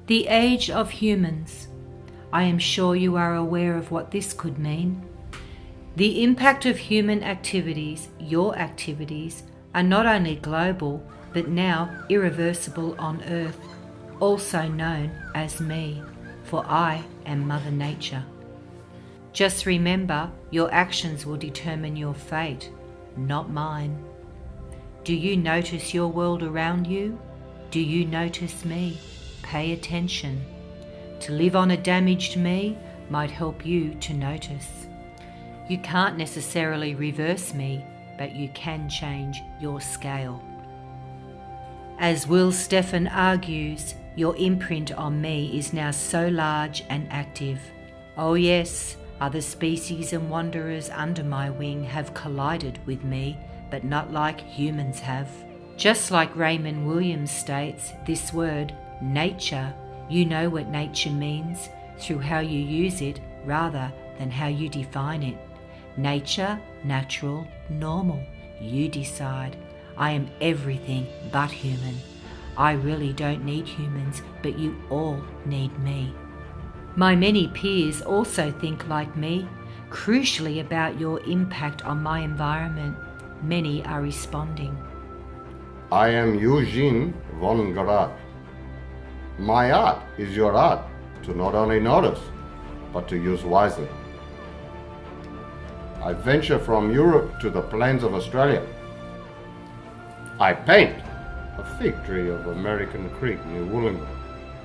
The age of humans. I am sure you are aware of what this could mean. The impact of human activities, your activities, are not only global, but now irreversible on Earth, also known as me, for I am Mother Nature. Just remember, your actions will determine your fate, not mine. Do you notice your world around you? Do you notice me? Pay attention. To live on a damaged me might help you to notice. You can't necessarily reverse me, but you can change your scale. As Will Stephen argues, your imprint on me is now so large and active. Oh yes, other species and wanderers under my wing have collided with me, but not like humans have. Just like Raymond Williams states, this word, nature, you know what nature means through how you use it rather than how you define it. Nature, natural, normal. You decide. I am everything but human. I really don't need humans, but you all need me. My many peers also think like me, crucially about your impact on my environment. Many are responding. I am Eugene von Garat. My art is your art, to not only notice, but to use wisely. I venture from Europe to the plains of Australia. I paint a fig tree of American Creek near Wollongong,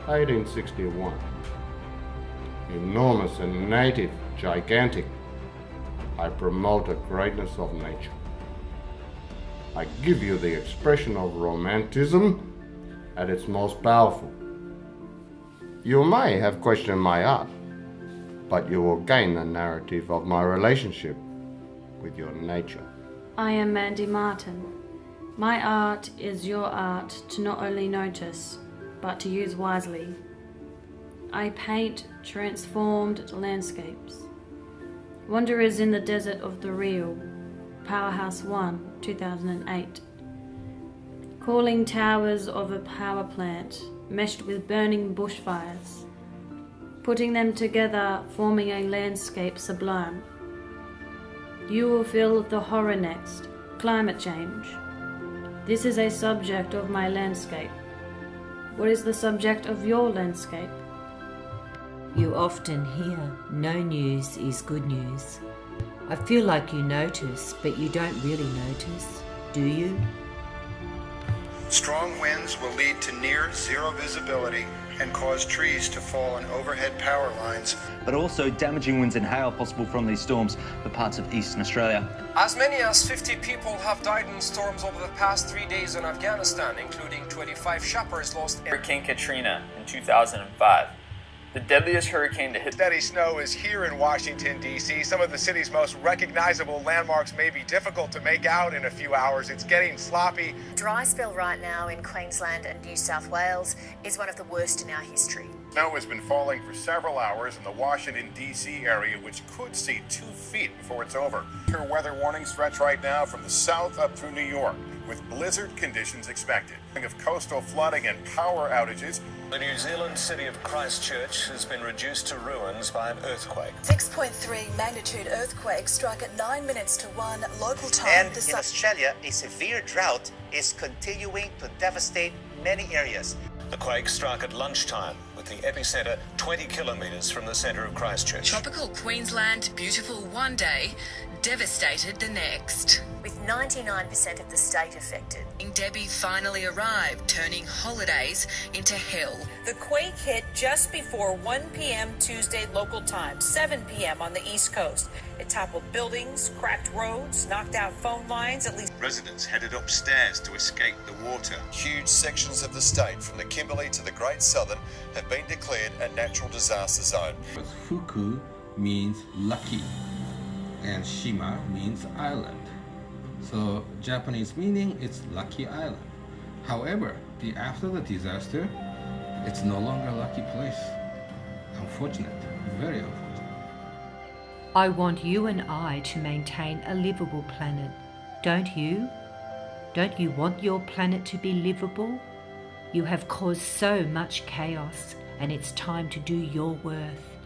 1861. Enormous and native, gigantic. I promote the greatness of nature. I give you the expression of romanticism at its most powerful. You may have questioned my art, but you will gain the narrative of my relationship with your nature. I am Mandy Martin. My art is your art to not only notice, but to use wisely. I paint transformed landscapes. Wanderers in the Desert of the Real, Powerhouse 1, 2008. Cooling towers of a power plant meshed with burning bushfires. Putting them together, forming a landscape sublime. You will feel the horror next, climate change. This is a subject of my landscape. What is the subject of your landscape? You often hear, no news is good news. I feel like you notice, but you don't really notice, do you? Strong winds will lead to near zero visibility and cause trees to fall on overhead power lines. But also damaging winds and hail possible from these storms for parts of eastern Australia. As many as 50 people have died in storms over the past 3 days in Afghanistan, including 25 shoppers lost. Hurricane Katrina in 2005. The deadliest hurricane to hit. Steady snow is here in Washington, D.C. Some of the city's most recognizable landmarks may be difficult to make out in a few hours. It's getting sloppy. Dry spell right now in Queensland and New South Wales is one of the worst in our history. Snow has been falling for several hours in the Washington, D.C. area, which could see 2 feet before it's over. Her weather warnings stretch right now from the south up through New York, with blizzard conditions expected. Of coastal flooding and power outages. The New Zealand city of Christchurch has been reduced to ruins by an earthquake. 6.3 magnitude earthquake struck at 9 minutes to 1 local time. And in Australia, a severe drought is continuing to devastate many areas. The quake struck at lunchtime, with the epicentre 20 kilometres from the centre of Christchurch. Tropical Queensland, beautiful one day, devastated the next. With 99% of the state affected. Debbie finally arrived, turning holidays into hell. The quake hit just before 1 p.m. Tuesday local time, 7 p.m. on the East Coast. It toppled buildings, cracked roads, knocked out phone lines, at least. Residents headed upstairs to escape the water. Huge sections of the state, from the Kimberley to the Great Southern, have been declared a natural disaster zone. Fuku means lucky, and Shima means island. So Japanese meaning, it's lucky island. However, after the disaster, it's no longer a lucky place. Unfortunate, very unfortunate. I want you and I to maintain a livable planet, don't you? Don't you want your planet to be livable? You have caused so much chaos, and it's time to do your worth.